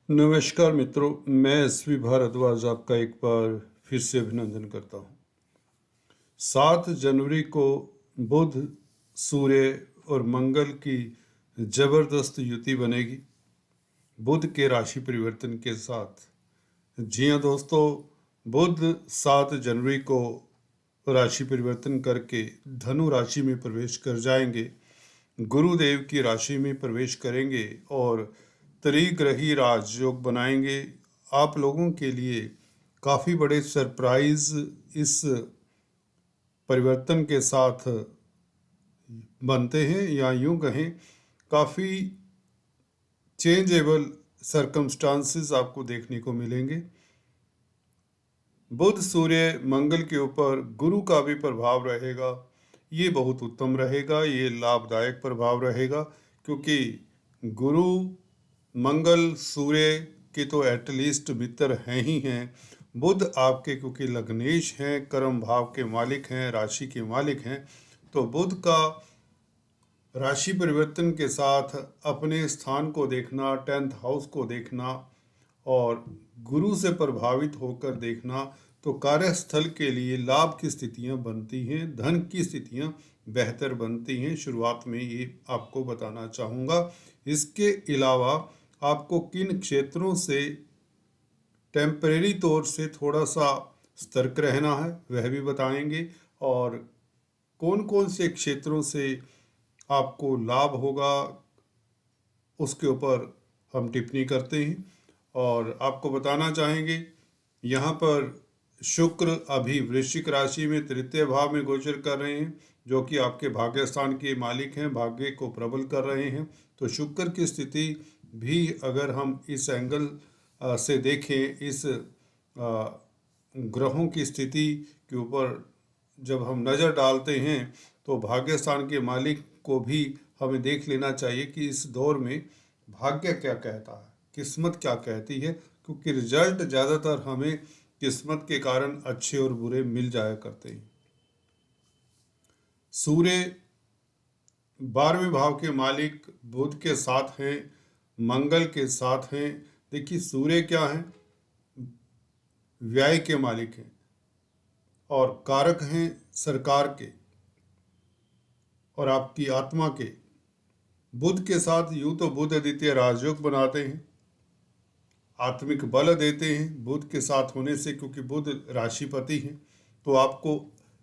नमस्कार मित्रों, मैं एसवी भारद्वाज आपका एक बार फिर से अभिनंदन करता हूँ। 7 जनवरी को बुध, सूर्य और मंगल की जबरदस्त युति बनेगी बुध के राशि परिवर्तन के साथ। जी हाँ दोस्तों, बुध 7 जनवरी को राशि परिवर्तन करके धनु राशि में प्रवेश कर जाएंगे, गुरुदेव की राशि में प्रवेश करेंगे और त्रिग्रही राजयोग बनाएंगे। आप लोगों के लिए काफ़ी बड़े सरप्राइज इस परिवर्तन के साथ बनते हैं, या यूं कहें काफ़ी चेंजेबल सरकमस्टांसेस आपको देखने को मिलेंगे। बुध, सूर्य, मंगल के ऊपर गुरु का भी प्रभाव रहेगा। ये बहुत उत्तम रहेगा, ये लाभदायक प्रभाव रहेगा, क्योंकि गुरु, मंगल, सूर्य के तो एटलीस्ट मित्र हैं ही हैं। बुध आपके क्योंकि लग्नेश हैं, कर्म भाव के मालिक हैं, राशि के मालिक हैं, तो बुध का राशि परिवर्तन के साथ अपने स्थान को देखना, 10th हाउस को देखना और गुरु से प्रभावित होकर देखना, तो कार्यस्थल के लिए लाभ की स्थितियां बनती हैं, धन की स्थितियां बेहतर बनती हैं। शुरुआत में ये आपको बताना चाहूँगा। इसके अलावा आपको किन क्षेत्रों से टेम्परेरी तौर से थोड़ा सा सतर्क रहना है वह भी बताएंगे, और कौन कौन से क्षेत्रों से आपको लाभ होगा उसके ऊपर हम टिप्पणी करते हैं। और आपको बताना चाहेंगे, यहाँ पर शुक्र अभी वृश्चिक राशि में तृतीय भाव में गोचर कर रहे हैं, जो कि आपके भाग्य स्थान के मालिक हैं, भाग्य को प्रबल कर रहे हैं। तो शुक्र की स्थिति भी अगर हम इस एंगल से देखें, इस ग्रहों की स्थिति के ऊपर जब हम नज़र डालते हैं, तो भाग्य स्थान के मालिक को भी हमें देख लेना चाहिए कि इस दौर में भाग्य क्या कहता है, किस्मत क्या कहती है, क्योंकि रिजल्ट ज़्यादातर हमें किस्मत के कारण अच्छे और बुरे मिल जाया करते हैं। सूर्य 12वें भाव के मालिक बुध के साथ हैं, मंगल के साथ हैं। देखिए, सूर्य क्या है, व्यय के मालिक हैं और कारक हैं सरकार के और आपकी आत्मा के। बुध के साथ यूं तो बुध आदित्य राजयोग बनाते हैं, आत्मिक बल देते हैं बुध के साथ होने से, क्योंकि बुध राशिपति हैं, तो आपको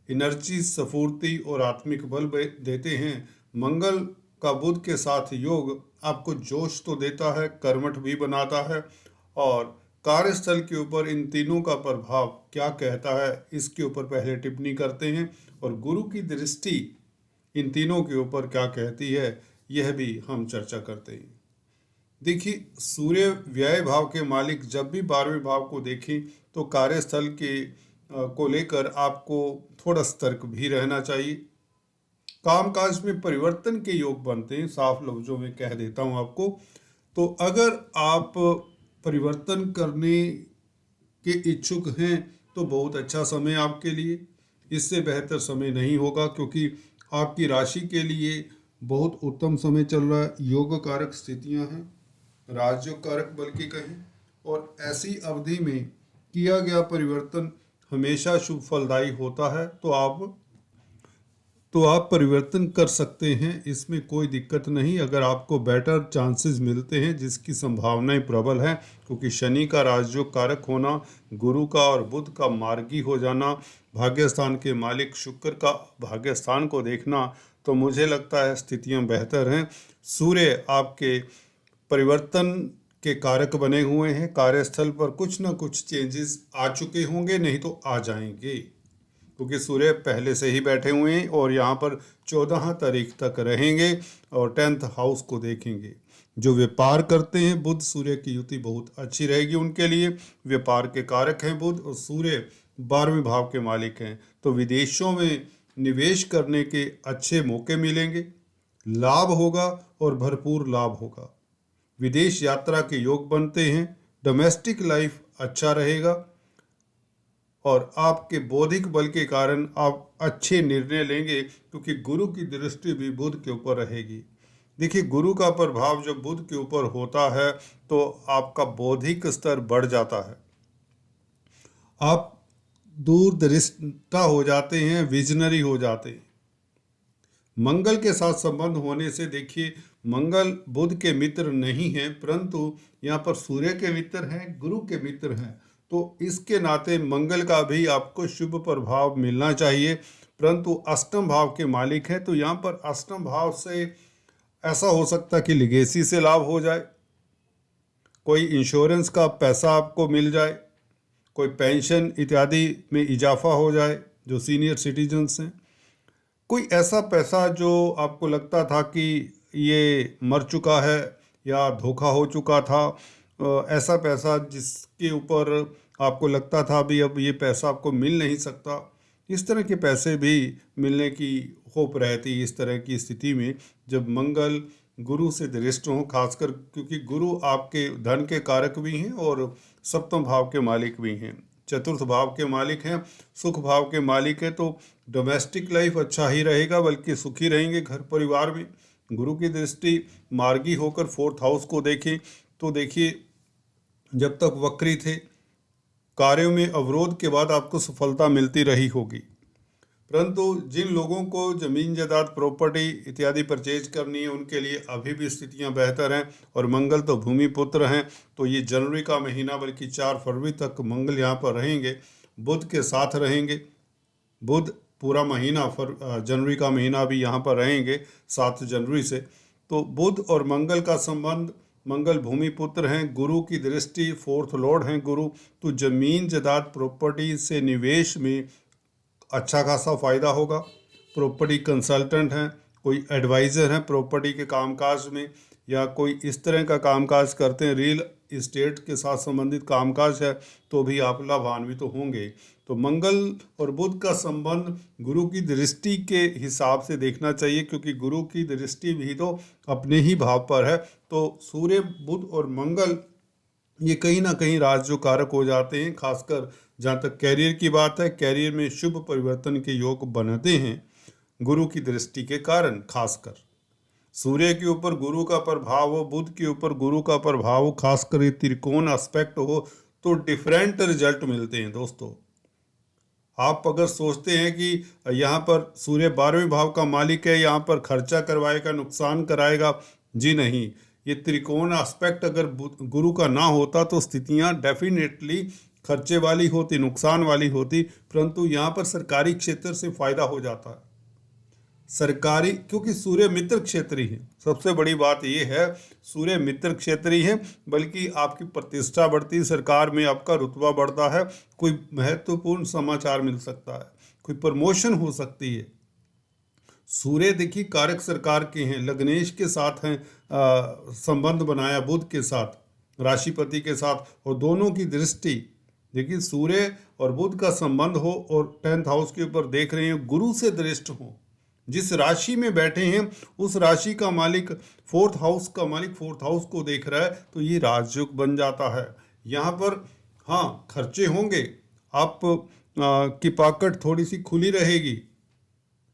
एनर्जी, स्फूर्ति और आत्मिक बल देते हैं। मंगल का बुध के साथ योग आपको जोश तो देता है, कर्मठ भी बनाता है, और कार्यस्थल के ऊपर इन तीनों का प्रभाव क्या कहता है इसके ऊपर पहले टिप्पणी करते हैं, और गुरु की दृष्टि इन तीनों के ऊपर क्या कहती है यह भी हम चर्चा करते हैं। देखिए, सूर्य व्यय भाव के मालिक जब भी 12वें भाव को देखें तो कार्यस्थल के को लेकर आपको थोड़ा सतर्क भी रहना चाहिए। कामकाज में परिवर्तन के योग बनते हैं, साफ लफ्जों में कह देता हूं आपको। तो अगर आप परिवर्तन करने के इच्छुक हैं तो बहुत अच्छा समय आपके लिए, इससे बेहतर समय नहीं होगा, क्योंकि आपकी राशि के लिए बहुत उत्तम समय चल रहा है। योग कारक स्थितियां हैं, राजयोग कारक बल्कि कहें, और ऐसी अवधि में किया गया परिवर्तन हमेशा शुभ फलदायी होता है। तो आप परिवर्तन कर सकते हैं, इसमें कोई दिक्कत नहीं। अगर आपको बेटर चांसेस मिलते हैं, जिसकी संभावनाएं प्रबल हैं, क्योंकि शनि का राजयोग कारक होना, गुरु का और बुध का मार्गी हो जाना, भाग्य स्थान के मालिक शुक्र का भाग्य स्थान को देखना, तो मुझे लगता है स्थितियां बेहतर हैं। सूर्य आपके परिवर्तन के कारक बने हुए हैं, कार्यस्थल पर कुछ ना कुछ चेंजेस आ चुके होंगे, नहीं तो आ जाएंगे, क्योंकि सूर्य पहले से ही बैठे हुए हैं और यहाँ पर 14 तारीख तक रहेंगे और 10th हाउस को देखेंगे। जो व्यापार करते हैं, बुध सूर्य की युति बहुत अच्छी रहेगी उनके लिए। व्यापार के कारक हैं बुध, और सूर्य 12वें भाव के मालिक हैं, तो विदेशों में निवेश करने के अच्छे मौके मिलेंगे, लाभ होगा और भरपूर लाभ होगा। विदेश यात्रा के योग बनते हैं, डोमेस्टिक लाइफ अच्छा रहेगा, और आपके बौद्धिक बल के कारण आप अच्छे निर्णय लेंगे, क्योंकि गुरु की दृष्टि भी बुध के ऊपर रहेगी। देखिए, गुरु का प्रभाव जब बुध के ऊपर होता है तो आपका बौद्धिक स्तर बढ़ जाता है, आप दूरदृष्टा हो जाते हैं, विजनरी हो जाते हैं। मंगल के साथ संबंध होने से देखिए, मंगल बुध के मित्र नहीं हैं, परंतु यहाँ पर सूर्य के मित्र हैं, गुरु के मित्र हैं। तो इसके नाते मंगल का भी आपको शुभ प्रभाव मिलना चाहिए, परंतु अष्टम भाव के मालिक हैं। तो यहाँ पर अष्टम भाव से ऐसा हो सकता है कि लिगेसी से लाभ हो जाए, कोई इंश्योरेंस का पैसा आपको मिल जाए, कोई पेंशन इत्यादि में इजाफा हो जाए जो सीनियर सिटीजन्स हैं, कोई ऐसा पैसा जो आपको लगता था कि ये मर चुका है या धोखा हो चुका था, ऐसा पैसा जिसके ऊपर आपको लगता था भी अब ये पैसा आपको मिल नहीं सकता, इस तरह के पैसे भी मिलने की होप रहती। इस तरह की स्थिति में जब मंगल गुरु से दृष्ट हों, खासकर क्योंकि गुरु आपके धन के कारक भी हैं और सप्तम भाव के मालिक भी हैं, चतुर्थ भाव के मालिक हैं, सुख भाव के मालिक हैं। तो डोमेस्टिक लाइफ अच्छा ही रहेगा, बल्कि सुखी रहेंगे घर परिवार में। गुरु की दृष्टि मार्गी होकर फोर्थ हाउस को देखें तो देखिए, जब तक वक्री थे, कार्यों में अवरोध के बाद आपको सफलता मिलती रही होगी, परंतु जिन लोगों को जमीन जायदाद प्रॉपर्टी इत्यादि परचेज करनी है उनके लिए अभी भी स्थितियां बेहतर हैं। और मंगल तो भूमि पुत्र हैं, तो ये जनवरी का महीना बल्कि 4 फरवरी तक मंगल यहाँ पर रहेंगे, बुध के साथ रहेंगे। बुध पूरा महीना जनवरी का महीना भी यहाँ पर रहेंगे 7 जनवरी से। तो बुध और मंगल का संबंध, मंगल भूमि पुत्र हैं, गुरु की दृष्टि, फोर्थ लॉर्ड हैं गुरु। तो जमीन जायदाद प्रॉपर्टी से निवेश में अच्छा खासा फ़ायदा होगा। प्रॉपर्टी कंसल्टेंट हैं, कोई एडवाइज़र हैं प्रॉपर्टी के कामकाज में, या कोई इस तरह का कामकाज करते हैं, रियल इस्टेट के साथ संबंधित कामकाज है, तो भी आप लाभान्वित तो होंगे। तो मंगल और बुध का संबंध गुरु की दृष्टि के हिसाब से देखना चाहिए, क्योंकि गुरु की दृष्टि भी तो अपने ही भाव पर है। तो सूर्य, बुध और मंगल ये कहीं ना कहीं राजयोग कारक हो जाते हैं। खासकर जहाँ तक कैरियर की बात है, कैरियर में शुभ परिवर्तन के योग बनते हैं गुरु की दृष्टि के कारण। खासकर सूर्य के ऊपर गुरु का प्रभाव हो, बुध के ऊपर गुरु का प्रभाव हो, खासकर ये त्रिकोण एस्पेक्ट हो, तो डिफरेंट रिजल्ट मिलते हैं दोस्तों। आप अगर सोचते हैं कि यहाँ पर सूर्य 12वें भाव का मालिक है, यहाँ पर खर्चा करवाएगा, नुकसान कराएगा, जी नहीं। ये त्रिकोण एस्पेक्ट अगर गुरु का ना होता तो स्थितियाँ डेफिनेटली खर्चे वाली होती, नुकसान वाली होती, परंतु यहाँ पर सरकारी क्षेत्र से फायदा हो जाता है। सरकारी, क्योंकि सूर्य मित्र क्षेत्री है, सबसे बड़ी बात यह है सूर्य मित्र क्षेत्री है, बल्कि आपकी प्रतिष्ठा बढ़ती है, सरकार में आपका रुतबा बढ़ता है, कोई महत्वपूर्ण समाचार मिल सकता है, कोई प्रमोशन हो सकती है। सूर्य देखिए कारक सरकार के हैं, लग्नेश के साथ हैं, संबंध बनाया बुध के साथ, राशिपति के साथ, और दोनों की दृष्टि देखिए, सूर्य और बुध का संबंध हो और 10th हाउस के ऊपर देख रहे हैं, गुरु से दृष्ट हो, जिस राशि में बैठे हैं उस राशि का मालिक, फोर्थ हाउस का मालिक फोर्थ हाउस को देख रहा है, तो ये राजयोग बन जाता है। यहाँ पर हाँ खर्चे होंगे, आप की पॉकेट थोड़ी सी खुली रहेगी,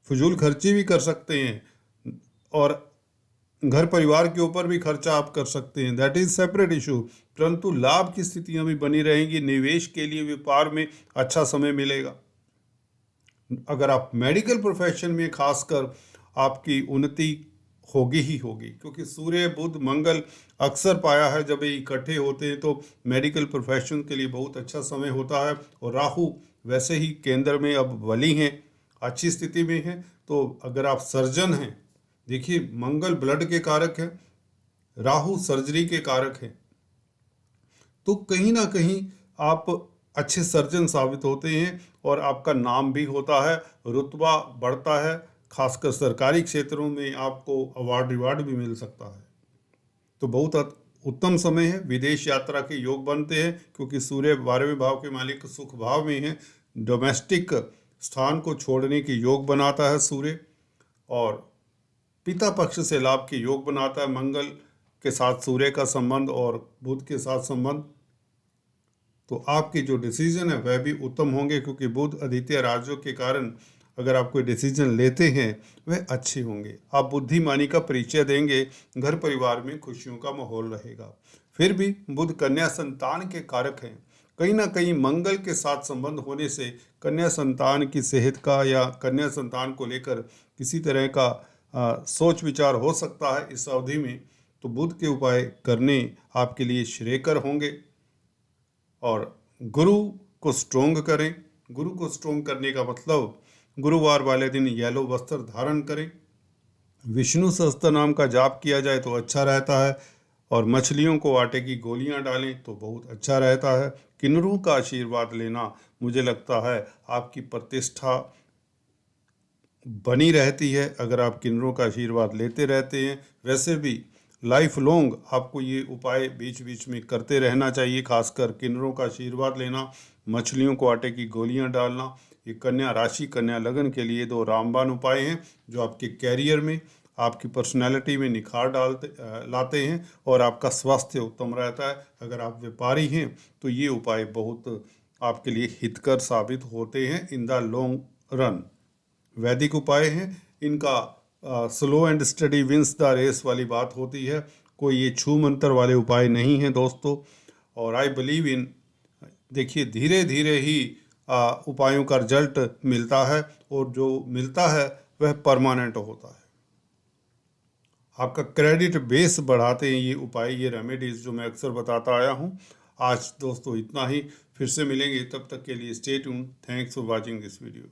फजूल खर्ची भी कर सकते हैं, और घर परिवार के ऊपर भी खर्चा आप कर सकते हैं, दैट इज सेपरेट इशू। परंतु लाभ की स्थितियां भी बनी रहेंगी, निवेश के लिए व्यापार में अच्छा समय मिलेगा। अगर आप मेडिकल प्रोफेशन में खासकर आपकी उन्नति होगी ही होगी, क्योंकि सूर्य बुध मंगल अक्सर पाया है जब ये इकट्ठे होते हैं तो मेडिकल प्रोफेशन के लिए बहुत अच्छा समय होता है। और राहु वैसे ही केंद्र में अब बली हैं, अच्छी स्थिति में हैं। तो अगर आप सर्जन हैं, देखिए मंगल ब्लड के कारक हैं, राहु सर्जरी के कारक हैं, तो कहीं ना कहीं आप अच्छे सर्जन साबित होते हैं और आपका नाम भी होता है, रुतबा बढ़ता है, खासकर सरकारी क्षेत्रों में आपको अवार्ड रिवार्ड भी मिल सकता है। तो बहुत उत्तम समय है, विदेश यात्रा के योग बनते हैं, क्योंकि सूर्य 12वें भाव के मालिक सुख भाव में है, डोमेस्टिक स्थान को छोड़ने के योग बनाता है सूर्य, और पिता पक्ष से लाभ के योग बनाता है। मंगल के साथ सूर्य का संबंध और बुध के साथ संबंध, तो आपके जो डिसीजन है वह भी उत्तम होंगे, क्योंकि बुध आदित्य राजयोग के कारण अगर आप कोई डिसीजन लेते हैं वह अच्छे होंगे। आप बुद्धिमानी का परिचय देंगे, घर परिवार में खुशियों का माहौल रहेगा। फिर भी बुध कन्या संतान के कारक हैं। कहीं ना कहीं मंगल के साथ संबंध होने से कन्या संतान की सेहत का या कन्या संतान को लेकर किसी तरह का सोच विचार हो सकता है इस अवधि में। तो बुध के उपाय करने आपके लिए श्रेयकर होंगे। और गुरु को स्ट्रोंग करें। गुरु को स्ट्रोंग करने का मतलब गुरुवार वाले दिन येलो वस्त्र धारण करें, विष्णु सहस्त्र नाम का जाप किया जाए तो अच्छा रहता है, और मछलियों को आटे की गोलियां डालें तो बहुत अच्छा रहता है। किन्नरों का आशीर्वाद लेना, मुझे लगता है आपकी प्रतिष्ठा बनी रहती है अगर आप किन्नरों का आशीर्वाद लेते रहते हैं। वैसे भी लाइफ लॉन्ग आपको ये उपाय बीच बीच में करते रहना चाहिए, खासकर किन्नरों का आशीर्वाद लेना, मछलियों को आटे की गोलियां डालना। ये कन्या राशि कन्या लगन के लिए 2 रामबाण उपाय हैं जो आपके कैरियर में, आपकी पर्सनैलिटी में निखार लाते हैं और आपका स्वास्थ्य उत्तम रहता है। अगर आप व्यापारी हैं तो ये उपाय बहुत आपके लिए हितकर साबित होते हैं इन द लॉन्ग रन। वैदिक उपाय हैं इनका, slow and steady wins the race वाली बात होती है। कोई ये छू मंत्र वाले उपाय नहीं हैं दोस्तों। और आई बिलीव इन, देखिए धीरे धीरे ही उपायों का रिजल्ट मिलता है, और जो मिलता है वह परमानेंट होता है। आपका क्रेडिट बेस बढ़ाते हैं ये उपाय, ये रेमेडीज जो मैं अक्सर बताता आया हूँ। आज दोस्तों इतना ही, फिर से मिलेंगे, तब तक के लिए stay tuned. Thanks for watching this video.